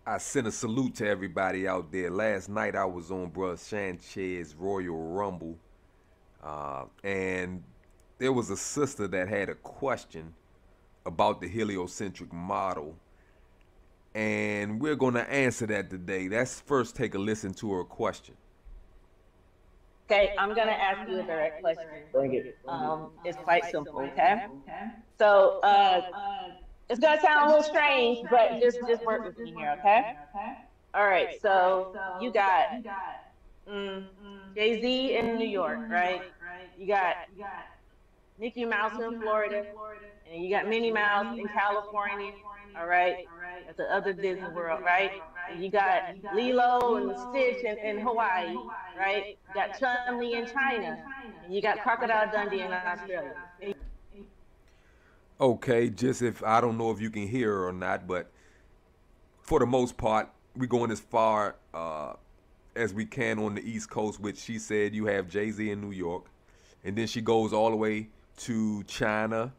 I sent a salute to everybody out there. Last night I was on Bruh Sanchez Royal Rumble, and there was a sister that had a question about the heliocentric model, and we're going to answer that today. Let's first take a listen to her question. Okay, I'm gonna ask you a direct question. It's quite simple. Okay, so it's gonna sound a little strange, but just work with me here. Okay. All right. So you got mm, Jay Z in New York, right? You got Mickey Mouse in Florida, and you got Minnie Mouse in California. All right, that's the other Disney World, right? And you got Lilo and Stitch in Hawaii, right? You got Chun Li in China, and you got Crocodile Dundee in Australia. Okay, just if I don't know if you can hear her or not, but for the most part, we're going as far as we can on the East Coast, which she said you have Jay Z in New York, and then she goes all the way to China,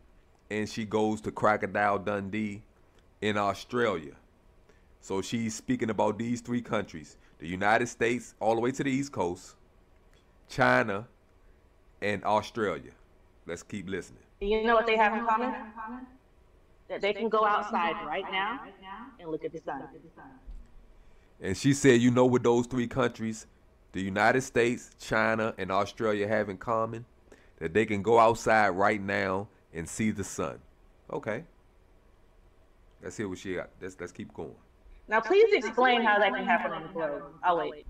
and she goes to Crocodile Dundee in Australia. So she's speaking about these three countries: the United States, all the way to the East Coast, China, and Australia. Let's keep listening. You know what they have in common? That they can go outside right now and look at the sun. And she said, you know what those three countries, the United States, China, and Australia have in common? That they can go outside right now and see the sun. Okay. Let's hear what she got. Let's keep going. Now, please explain how that can happen on the globe. I'll wait.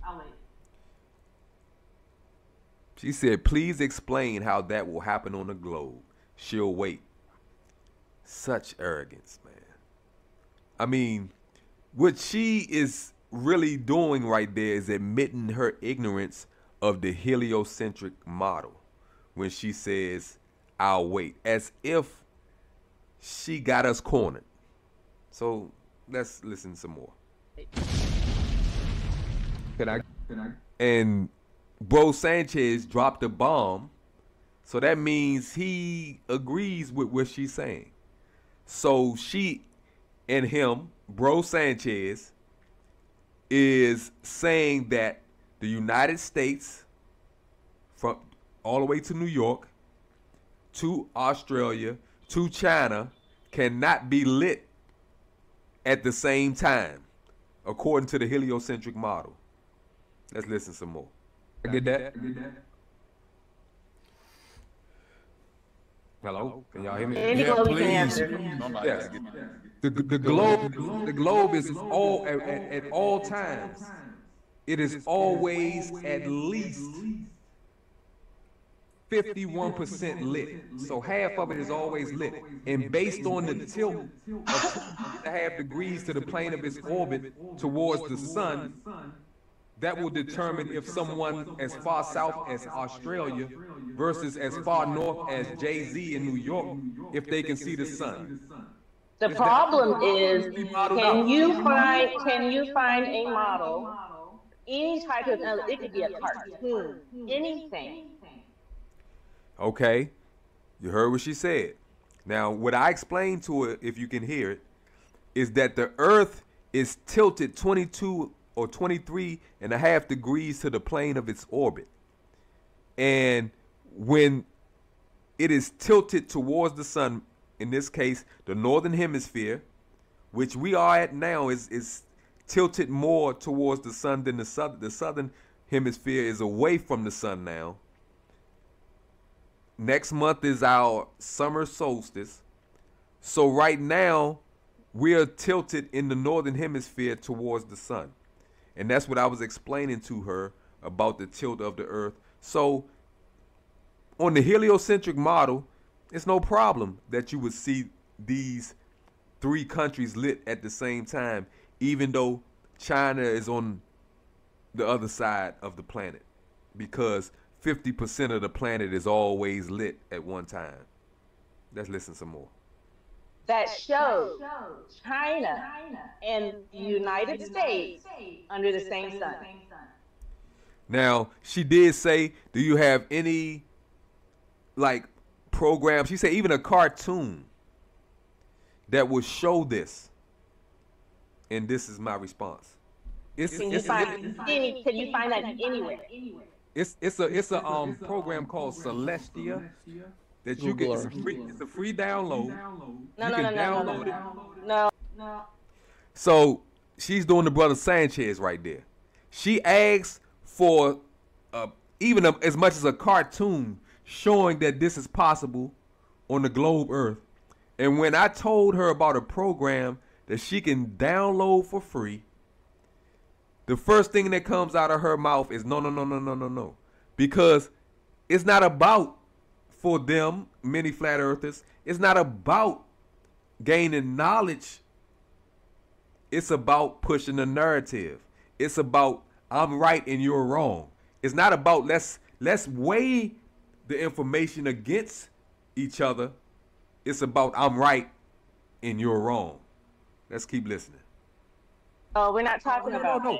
She said, please explain how that will happen on the globe. She'll wait. Such arrogance, man. I mean, what she is really doing right there is admitting her ignorance of the heliocentric model when she says, I'll wait, as if she got us cornered. So let's listen some more. Can I? And Bro Sanchez dropped a bomb, so that means he agrees with what she's saying. So she and him, Bro Sanchez, is saying that the United States, from all the way to New York, to Australia, to China, cannot be lit at the same time, according to the heliocentric model. Let's listen some more. I get that? Hello? Can y'all hear me? Any globe you can answer. Yes. The globe is all at all times. It is always at least 51% lit. So half of it is always lit. And based on the tilt of 2.5 degrees to the plane of its orbit towards the sun, that will determine if someone as far south as Australia versus as far north as Jay-Z in New York, if they can see the sun. The problem is, can you find a model, any type of, it could be a cartoon, anything. Okay, you heard what she said. Now, what I explained to her, if you can hear it, is that the Earth is tilted 22 or 23.5 degrees to the plane of its orbit. And when it is tilted towards the sun, in this case, the northern hemisphere, which we are at now, is tilted more towards the sun than the southern. The southern hemisphere is away from the sun now. Next month is our summer solstice. So right now, we are tilted in the northern hemisphere towards the sun. And that's what I was explaining to her about the tilt of the Earth. So on the heliocentric model, it's no problem that you would see these three countries lit at the same time, even though China is on the other side of the planet, because 50% of the planet is always lit at one time. Let's listen some more. That shows China and the United States under the same sun. Now, she did say, do you have any like program? She said even a cartoon that would show this. and this is my response. Can you find that anywhere? It's a program called Celestia that you get. It's a free download. No, you no, can no, no, download no, it. no. So she's doing the Brother Sanchez right there. She asks for even as much as a cartoon showing that this is possible on the globe Earth. And when I told her about a program that she can download for free, the first thing that comes out of her mouth is no, no, no, no, no, no, no. Because it's not about, for them, many flat earthers, it's not about gaining knowledge. It's about pushing the narrative. It's about I'm right and you're wrong. It's not about let's weigh the information against each other. It's about I'm right and you're wrong. Let's keep listening. Oh, we're not talking about no.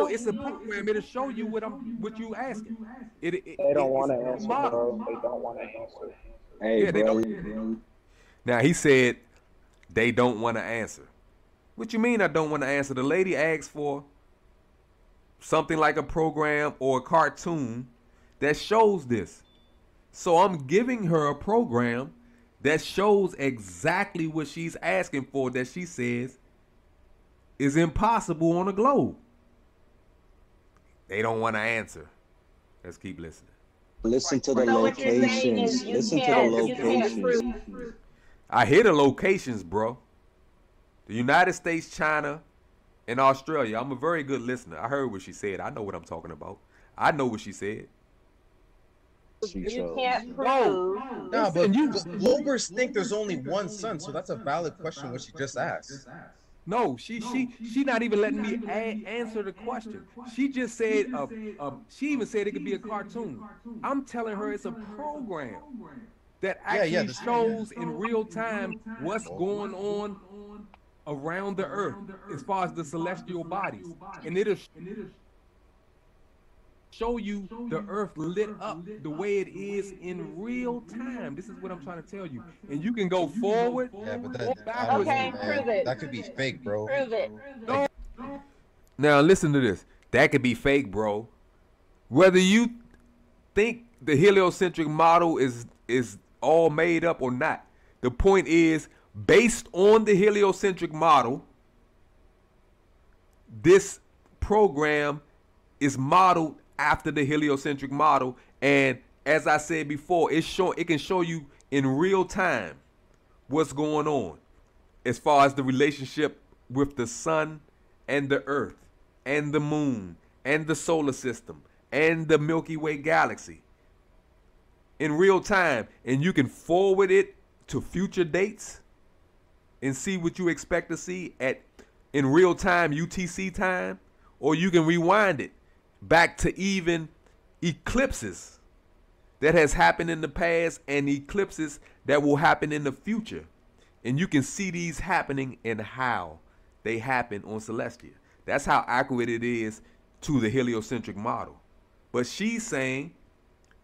It's a program. It'll show you what you asking. They don't want to answer, bro. They don't want to answer. Hey, yeah, bro. they don't. Now he said they don't want to answer. What you mean I don't want to answer? The lady asked for something like a program or a cartoon that shows this. So I'm giving her a program that shows exactly what she's asking for, that she says is impossible on the globe. They don't want to answer. Let's keep listening. Listen to the locations. Listen to the locations. I hear the locations, bro. The United States, China, and Australia. I'm a very good listener. I heard what she said. I know what I'm talking about. I know what she said. You can't prove. No, but Lobers think there's only one sun, so that's a valid question what she just asked. No, she not even letting me answer the question. She just said, she even said it could be a cartoon. I'm telling her it's a program that actually shows in real time what's going on around the earth as far as the celestial bodies. And it'll show you the earth lit up the way it is in real time. This is what I'm trying to tell you. And you can go forward or backwards. Okay, prove it. That could be fake, bro. Prove it. Now listen to this. That could be fake, bro. Whether you think the heliocentric model is all made up or not, the point is, based on the heliocentric model, this program is modeled after the heliocentric model, and as I said before, it can show you in real time what's going on as far as the relationship with the sun and the earth and the moon and the solar system and the Milky Way galaxy in real time, and you can forward it to future dates and see what you expect to see in real time, UTC time, or you can rewind it back to even eclipses that has happened in the past and eclipses that will happen in the future. And you can see these happening and how they happen on Celestia. That's how accurate it is to the heliocentric model. But she's saying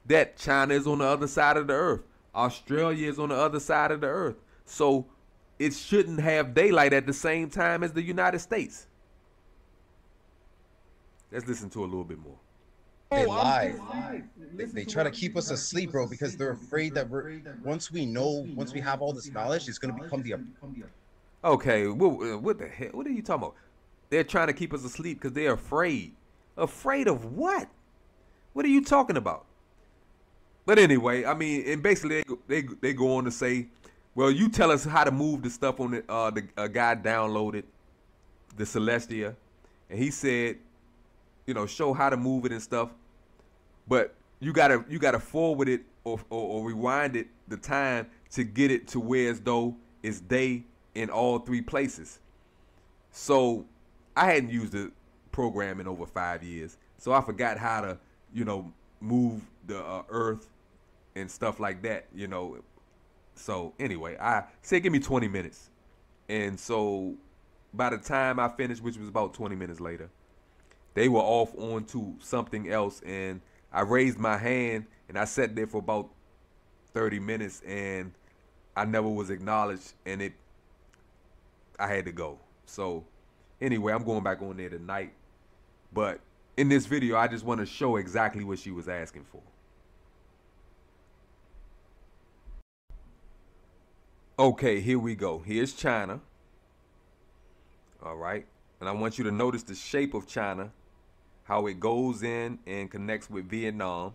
that China is on the other side of the earth. Australia is on the other side of the earth. So it shouldn't have daylight at the same time as the United States. Let's listen to a little bit more. They lie. They try to keep us asleep, bro, because they're afraid that once we have all this knowledge, it's going to become the... Okay, what the hell? What are you talking about? They're trying to keep us asleep because they're afraid. Afraid of what? What are you talking about? But anyway, I mean, and basically they go on to say, well, you tell us how to move the stuff on it. A guy downloaded the Celestia, and he said, show how to move it and stuff. But you gotta forward it or rewind it the time to get it to where as though it's day in all three places. So I hadn't used the program in over 5 years, so I forgot how to move the earth and stuff like that. So anyway, I said give me 20 minutes, and so by the time I finished, which was about 20 minutes later, they were off on to something else, and I raised my hand, and I sat there for about 30 minutes, and I never was acknowledged, and I had to go. So anyway, I'm going back on there tonight. But in this video, I just want to show exactly what she was asking for. Okay, here we go. Here's China. All right. And I want you to notice the shape of China, how it goes in and connects with Vietnam.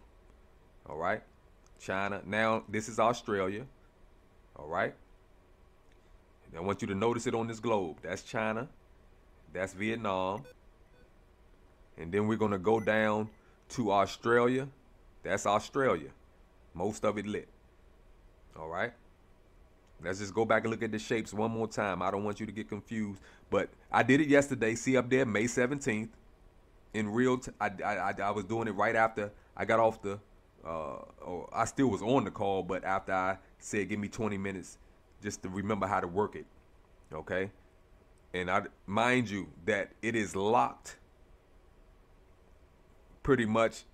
All right. China. Now, this is Australia. All right. And I want you to notice it on this globe. That's China. That's Vietnam. And then we're going to go down to Australia. That's Australia. Most of it lit. All right. Let's just go back and look at the shapes one more time. I don't want you to get confused. But I did it yesterday. See up there, May 17th. In real I was doing it right after I got off the, I still was on the call, but after I said, give me 20 minutes just to remember how to work it. Okay. And I mind you that it is locked pretty much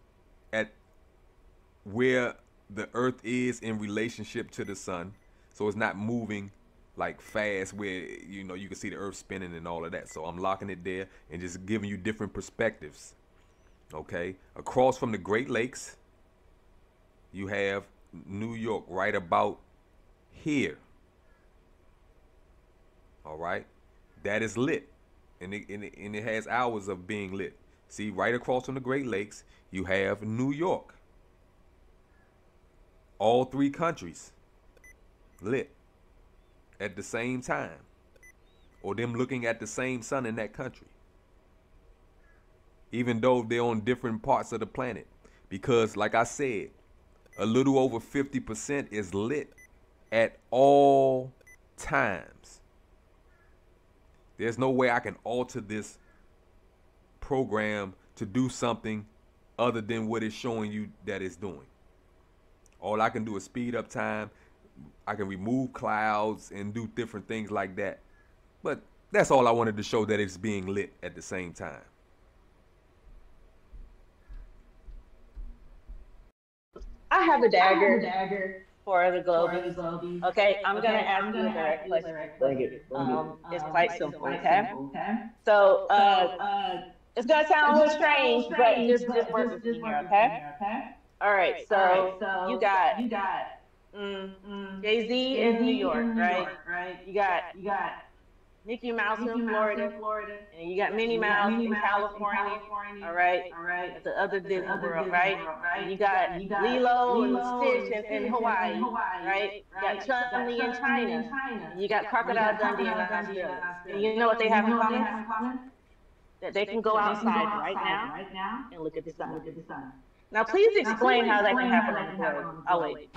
at where the earth is in relationship to the sun. So it's not moving like fast where, you know, you can see the earth spinning and all of that. So I'm locking it there and just giving you different perspectives. Okay. Across from the Great Lakes, you have New York right about here. All right. That is lit. And it has hours of being lit. See, right across from the Great Lakes, you have New York. All three countries lit at the same time, or them looking at the same sun in that country, even though they're on different parts of the planet. Because like I said, a little over 50% is lit at all times. There's no way I can alter this program to do something other than what it's showing you that it's doing. All I can do is speed up time. I can remove clouds and do different things like that. But that's all I wanted to show, that it's being lit at the same time. I have a dagger for the Globies. Okay, I'm gonna ask you a direct question. Bring it. It's quite simple, okay? So, it's gonna sound a little strange, but just work with me here, okay? All right, so you got Jay-Z in New York, right? You got Mickey Mouse in Florida, and you got Minnie Mouse in California, all right? That's the other Disney world, right? And you got Lilo and Stitch in Hawaii, right? You got Chun-Li in China. And you got Crocodile Dundee in Australia. And you know what they have in common? That they can go outside right now and look at the sun. Now, please explain how that can happen on the globe. I'll wait.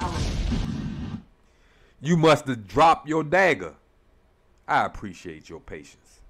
You must have dropped your dagger. I appreciate your patience.